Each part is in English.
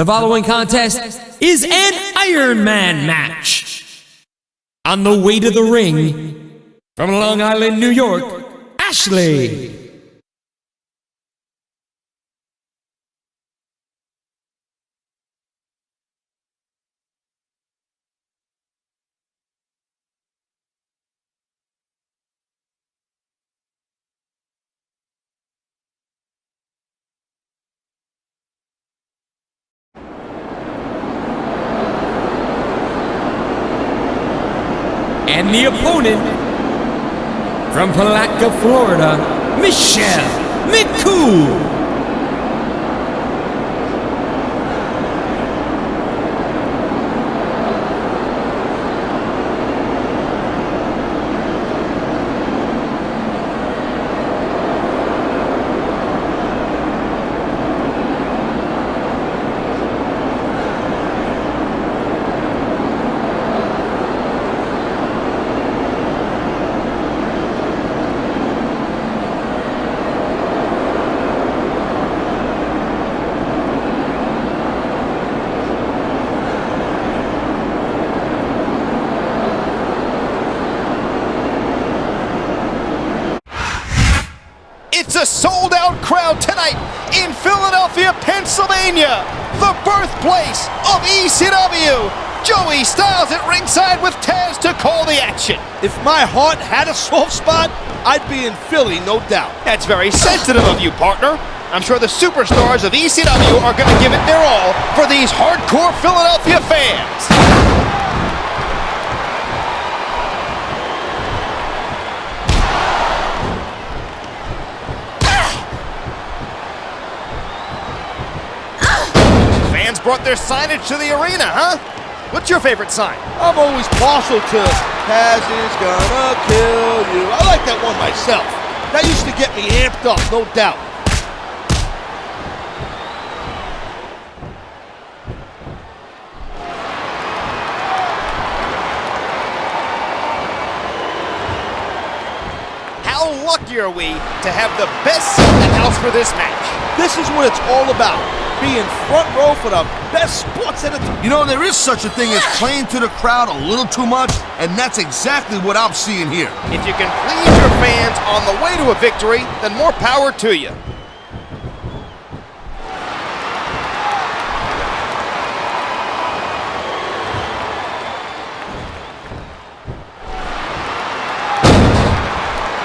The following contest is an Ironman match. On the way to the ring, from Long Island, New York, Ashley. And the opponent, from Palatka, Florida, McCool. It's a sold-out crowd tonight in Philadelphia, Pennsylvania, the birthplace of ECW. Joey Styles at ringside with Taz to call the action. If my heart had a soft spot, I'd be in Philly, no doubt. That's very sensitive of you, partner. I'm sure the superstars of ECW are going to give it their all for these hardcore Philadelphia fans. Brought their signage to the arena, huh? What's your favorite sign? I'm always partial to Taz is gonna kill you. I like that one myself. That used to get me amped up, no doubt. How lucky are we to have the best seat in the house for this match? This is what it's all about. Being front row for the best sports entertainment. You know, there is such a thing as playing to the crowd a little too much, and that's exactly what I'm seeing here. If you can please your fans on the way to a victory, then more power to you.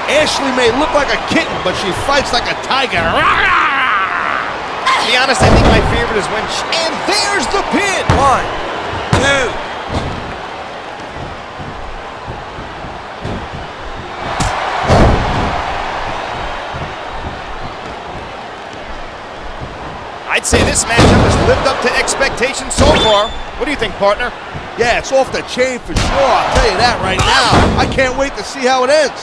Ashley may look like a kitten, but she fights like a tiger. To be honest, I think my favorite is when and there's the pin! 1, 2. I'd say this matchup has lived up to expectations so far. What do you think, partner? Yeah, it's off the chain for sure, I'll tell you that right now. I can't wait to see how it ends.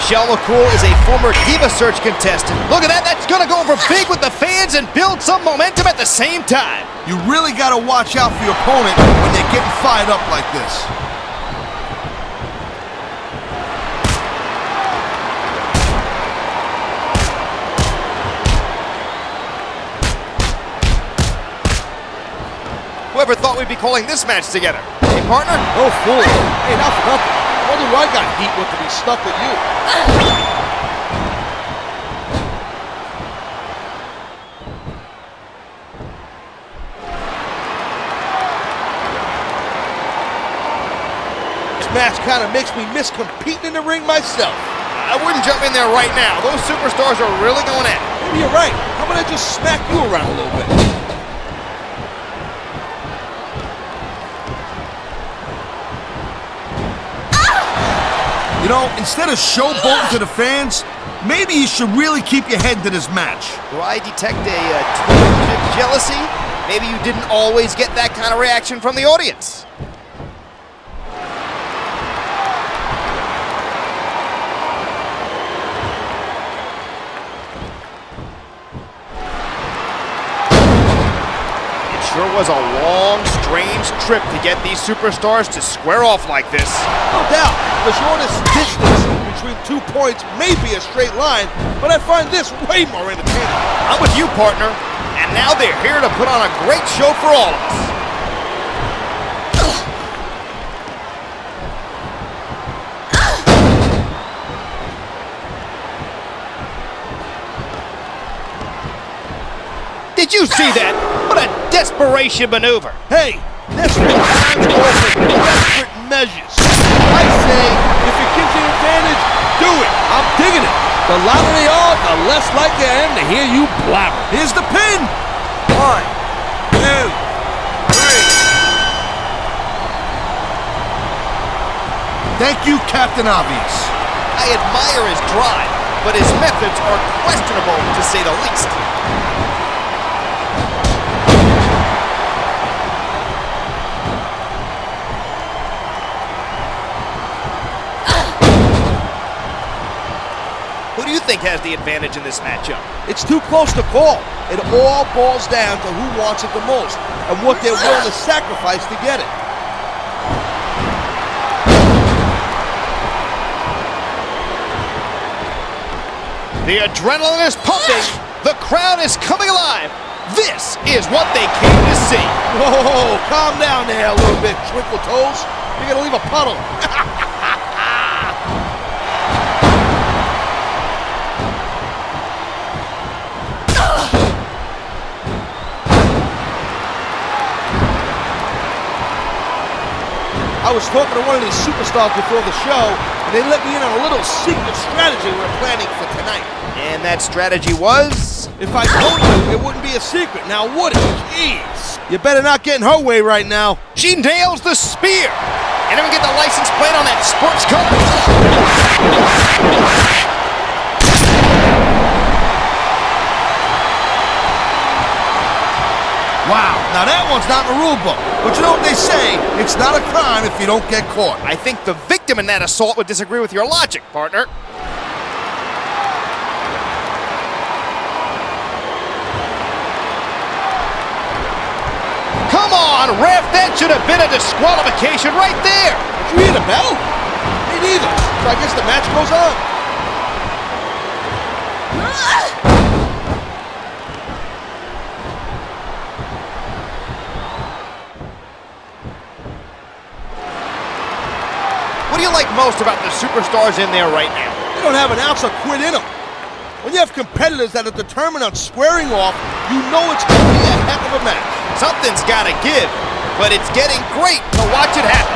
McCool is a former Diva Search contestant. Look at that, that's gonna go over big with the fans and build some momentum at the same time. You really gotta watch out for your opponent when they're getting fired up like this. Whoever thought we'd be calling this match together? Hey, partner? No fool. Hey, not for nothing. I wonder who I got heat with to be stuck with you. This match kind of makes me miss competing in the ring myself. I wouldn't jump in there right now. Those superstars are really going at it. Maybe you're right. How about I just smack you around a little bit? You know, instead of showboating to the fans, maybe you should really keep your head to this match. Do I detect a twinge of jealousy? Maybe you didn't always get that kind of reaction from the audience. Sure was a long, strange trip to get these superstars to square off like this. No doubt, the shortest distance between 2 points may be a straight line, but I find this way more entertaining. I'm with you, partner. And now they're here to put on a great show for all of us. Did you see that? What a desperation maneuver. Hey, this time calls for desperate measures. I say, if it gives you an advantage, do it. I'm digging it. The louder they are, the less likely I am to hear you blabber. Here's the pin. 1, 2, 3. Thank you, Captain Obvious. I admire his drive, but his methods are questionable, to say the least. Who do you think has the advantage in this matchup? It's too close to call. It all boils down to who wants it the most and what they're willing to sacrifice to get it. The adrenaline is pumping. The crowd is coming alive. This is what they came to see. Whoa, calm down there a little bit, Twinkle Toes. You're gonna leave a puddle. I was talking to one of these superstars before the show, and they let me in on a little secret strategy we're planning for tonight. And that strategy was? If I told you, it wouldn't be a secret, now would it? Jeez. You better not get in her way right now. She nails the spear. Anyone get the license plate on that sports car? Wow, now that one's not in the rule book. But you know what they say, it's not a crime if you don't get caught. I think the victim in that assault would disagree with your logic, partner. Come on, ref, that should have been a disqualification right there. Did you hear the bell? Me neither. So I guess the match goes on. What do you like most about the superstars in there right now? They don't have an ounce of quit in them. When you have competitors that are determined on squaring off, you know it's going to be a heck of a match. Something's got to give, but it's getting great to watch it happen.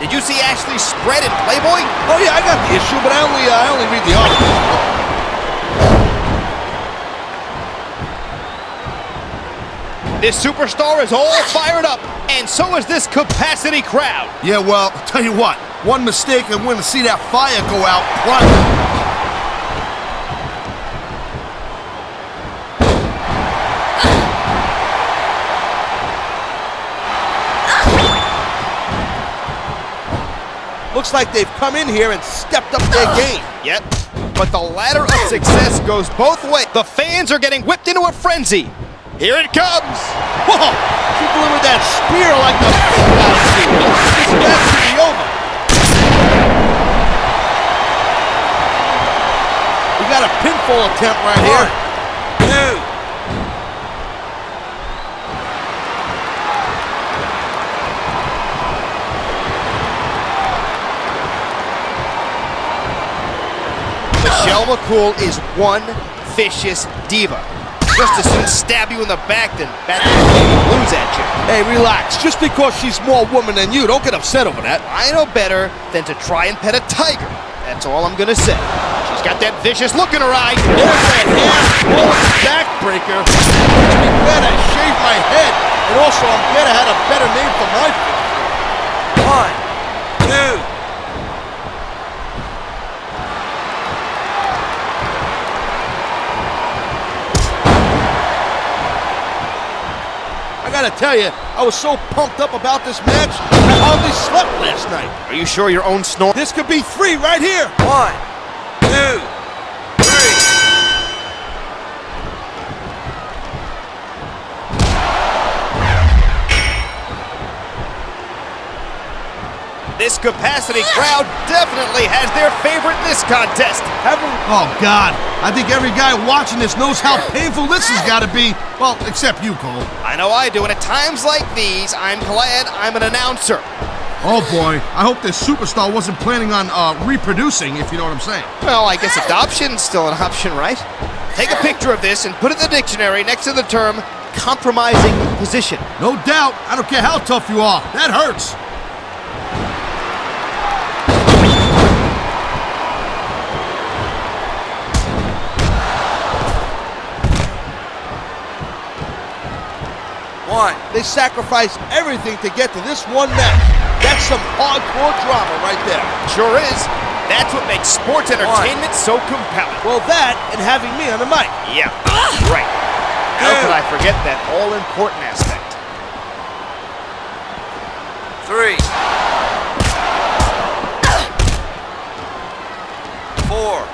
Did you see Ashley's spread in Playboy? Oh yeah, I got the issue, but I only read the article. This superstar is all fired up, and so is this capacity crowd. Yeah, well, I'll tell you what, one mistake and we're going to see that fire go out front. Looks like they've come in here and stepped up their game. Yep, but the ladder of success goes both ways. The fans are getting whipped into a frenzy. Here it comes. Whoa! She delivered that spear like the big guys do. This match should be over. We got a pinfall attempt right here. 2. McCool is one vicious diva. Just as soon stab you in the back than lose at you. Hey, relax. Just because she's more woman than you, don't get upset over that. I know better than to try and pet a tiger. That's all I'm gonna say. She's got that vicious look in her eye. There's that half-bullet backbreaker. Makes me glad I shaved my head. And also, I'm glad I had a better name for my finish. 1, 2. I gotta tell you, I was so pumped up about this match, I hardly slept last night. Are you sure your own snore? This could be 3 right here. 1, 2, 3. This capacity crowd definitely has their favorite in this contest. Oh, God. I think every guy watching this knows how painful this has got to be. Well, except you, Cole. I know I do, and at times like these, I'm glad I'm an announcer. Oh, boy. I hope this superstar wasn't planning on reproducing, if you know what I'm saying. Well, I guess adoption's still an option, right? Take a picture of this and put it in the dictionary next to the term compromising position. No doubt. I don't care how tough you are. That hurts. They sacrificed everything to get to this one match. That's some hardcore drama right there. Sure is. That's what makes sports entertainment so compelling. Well, that and having me on the mic. Yeah, right. How could I forget that all-important aspect? 3, 4.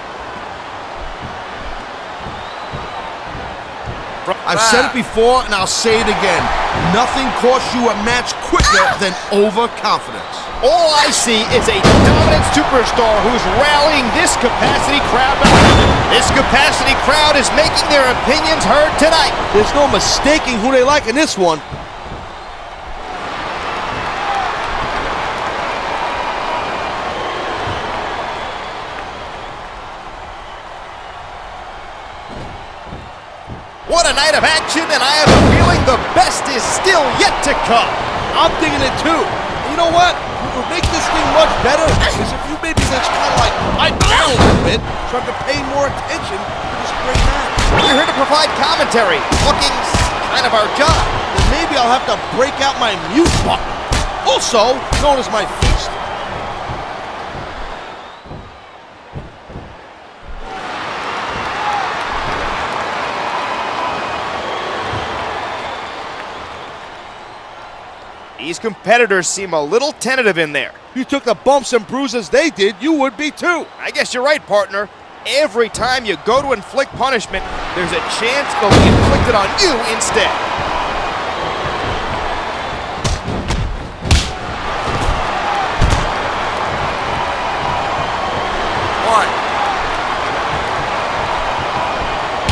I've said it before, and I'll say it again. Nothing costs you a match quicker than overconfidence. All I see is a dominant superstar who's rallying this capacity crowd behind him. This capacity crowd is making their opinions heard tonight. There's no mistaking who they like in this one. What a night of action, and I have a feeling the best is still yet to come. I'm thinking it too. And you know what? What would make this thing much better is if you maybe just kind of like pipe down a little bit so I can pay more attention to this great match. We're here to provide commentary. Talking's kind of our job. Then maybe I'll have to break out my mute button, also known as my feast. These competitors seem a little tentative in there. You took the bumps and bruises they did, you would be too. I guess you're right, partner. Every time you go to inflict punishment, there's a chance it'll be inflicted on you instead.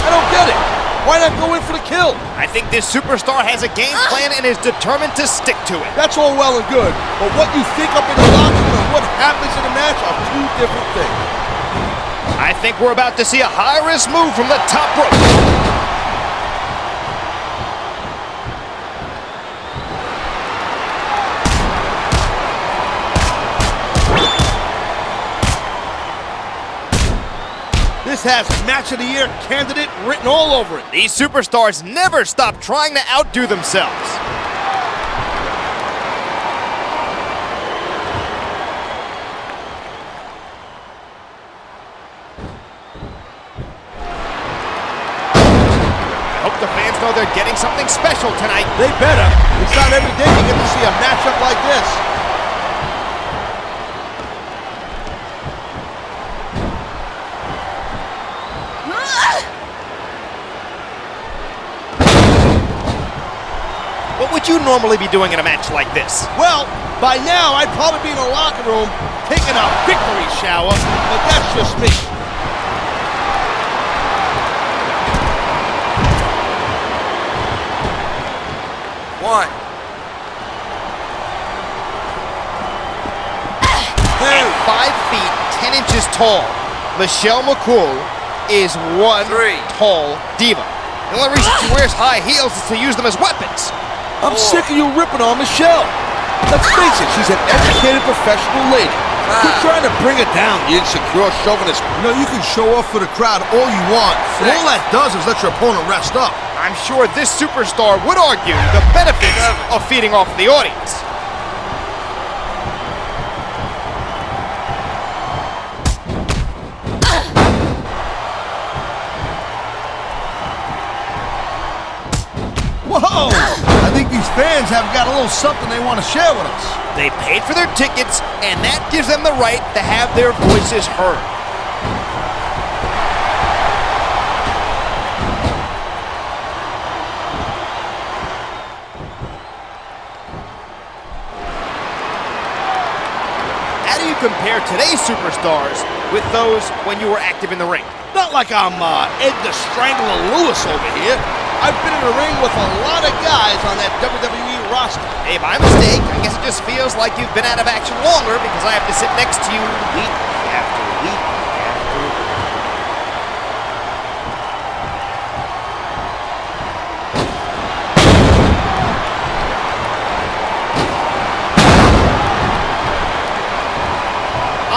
I don't get it. Why not go in for the kill? I think this superstar has a game plan and is determined to stick to it. That's all well and good, but what you think up in the locker room and what happens in a match are 2 different things. I think we're about to see a high-risk move from the top rope. This has Match of the Year candidate written all over it. These superstars never stop trying to outdo themselves. I hope the fans know they're getting something special tonight. They better. It's not every day you get to see a matchup like this. What would you normally be doing in a match like this? Well, by now I'd probably be in the locker room taking a victory shower, but that's just me. One. 5 feet 10 inches tall, Michelle McCool is one 3. tall diva. The only reason she wears high heels is to use them as weapons. I'm sick of you ripping on Michelle. Let's face it, she's an educated professional lady. Quit trying to bring her down, you insecure chauvinist. You know, you can show off for the crowd all you want, but all that does is let your opponent rest up. I'm sure this superstar would argue the benefits of feeding off the audience. Whoa! I think these fans have got a little something they want to share with us. They paid for their tickets, and that gives them the right to have their voices heard. How do you compare today's superstars with those when you were active in the ring? Not like I'm Ed the Strangler Lewis over here. I've been in the ring with a lot of guys on that WWE roster. Hey, my mistake. I guess it just feels like you've been out of action longer because I have to sit next to you week after week after week.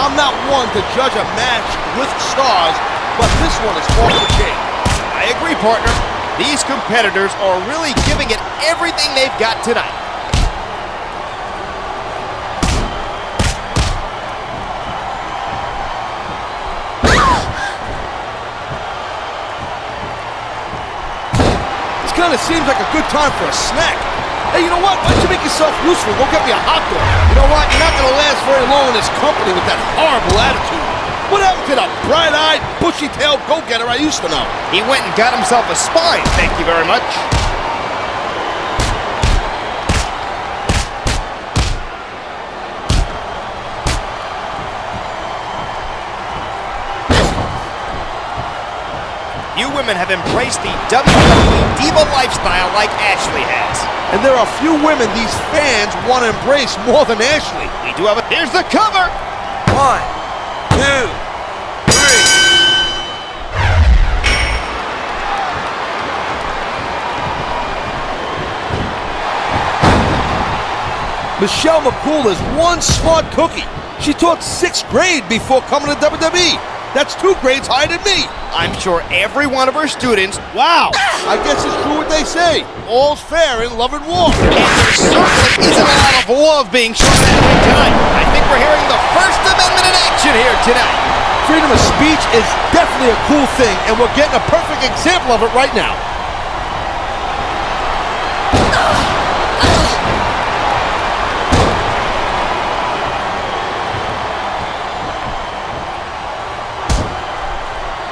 I'm not one to judge a match with stars, but this one is off the chain. I agree, partner. These competitors are really giving it everything they've got tonight. This kind of seems like a good time for a snack. Hey, you know what? Why don't you make yourself useful? Go get me a hot dog. You know what? You're not going to last very long in this company with that horrible attitude. What happened to the bright-eyed, bushy-tailed go-getter I used to know? He went and got himself a spine, thank you very much. You women have embraced the WWE Diva lifestyle like Ashley has. And there are few women these fans want to embrace more than Ashley. We do have a... Here's the cover! 1, 2, 3. Michelle McCool is one smart cookie. She taught 6th grade before coming to WWE. That's 2 grades higher than me. I'm sure every one of her students... Wow. I guess it's true what they say. All's fair in love and war. And there certainly isn't a lot of love being shown in that ring tonight. I think we're hearing the First Amendment in action here tonight. Freedom of speech is definitely a cool thing, and we're getting a perfect example of it right now.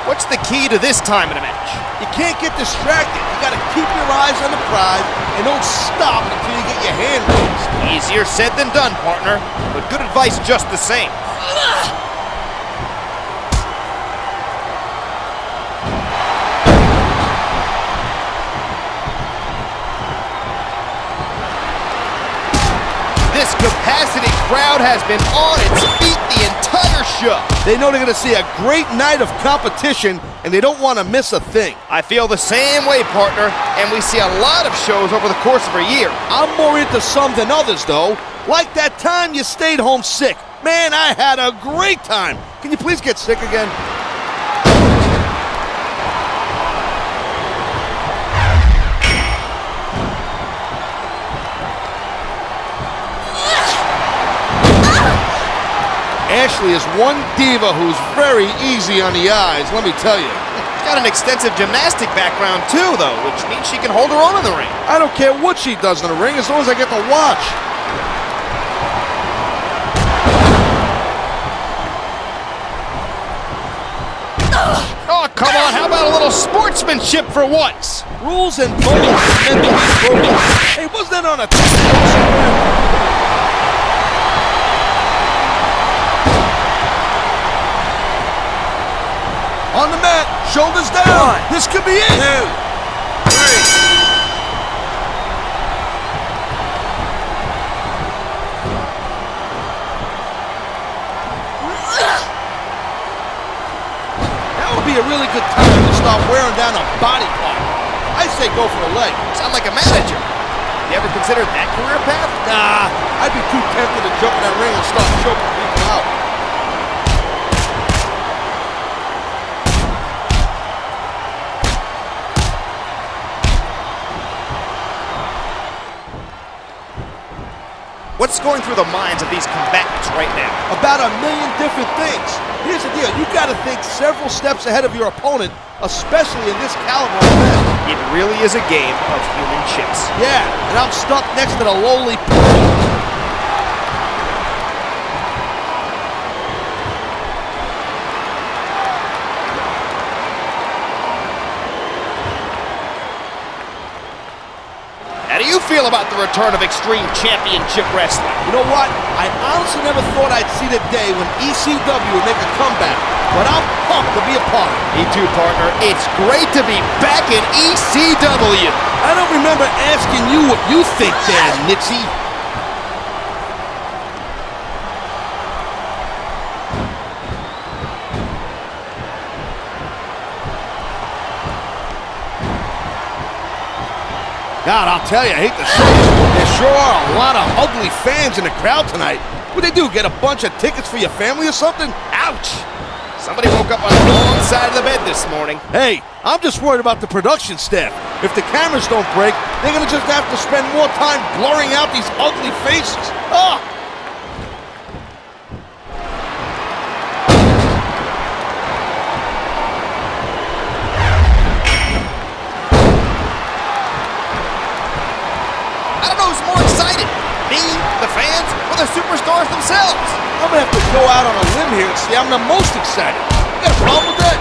What's the key to this time in a match? You can't get distracted. You got to keep your eyes on the prize and don't stop until you get your hand raised. Easier said than done, partner, but good advice just the same. This capacity crowd has been on its feet the entire show. They know they're going to see a great night of competition, and they don't want to miss a thing. I feel the same way, partner, and we see a lot of shows over the course of a year. I'm more into some than others, though. Like that time you stayed home sick. Man, I had a great time. Can you please get sick again? Ashley is one diva who's very easy on the eyes, let me tell you. She's got an extensive gymnastic background too, though, which means she can hold her own in the ring. I don't care what she does in the ring as long as I get to watch. Oh, come on, how about a little sportsmanship for once? Rules and bones are meant to be broken. Hey, wasn't that on a somewhere? On the mat, shoulders down. 1, This could be it. 2, 3. That would be a really good time to start wearing down a body part. I say go for the leg. Sound like a manager. You ever considered that career path? Nah, I'd be too tempted to jump in that ring and start choking people out. What's going through the minds of these combatants right now? About a million different things. Here's the deal. You got to think several steps ahead of your opponent, especially in this caliber of event. It really is a game of human chips. Yeah, and I'm stuck next to the lowly... How do you feel about the return of Extreme Championship Wrestling? You know what? I honestly never thought I'd see the day when ECW would make a comeback, but I'm pumped to be a part of it. Me too, partner. It's great to be back in ECW. I don't remember asking you what you think there, Nitzy. God, I'll tell you, I hate to say it, there sure are a lot of ugly fans in the crowd tonight. What'd they do, get a bunch of tickets for your family or something? Ouch! Somebody woke up on the wrong side of the bed this morning. Hey, I'm just worried about the production staff. If the cameras don't break, they're gonna just have to spend more time blurring out these ugly faces. Ah! I don't know who's more excited, me, the fans, or the superstars themselves. I'm gonna have to go out on a limb here and say I'm the most excited. You got a problem with that?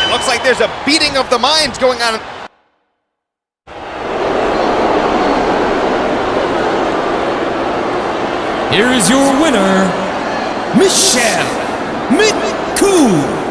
It looks like there's a beating of the minds going on. Here is your winner, McCool.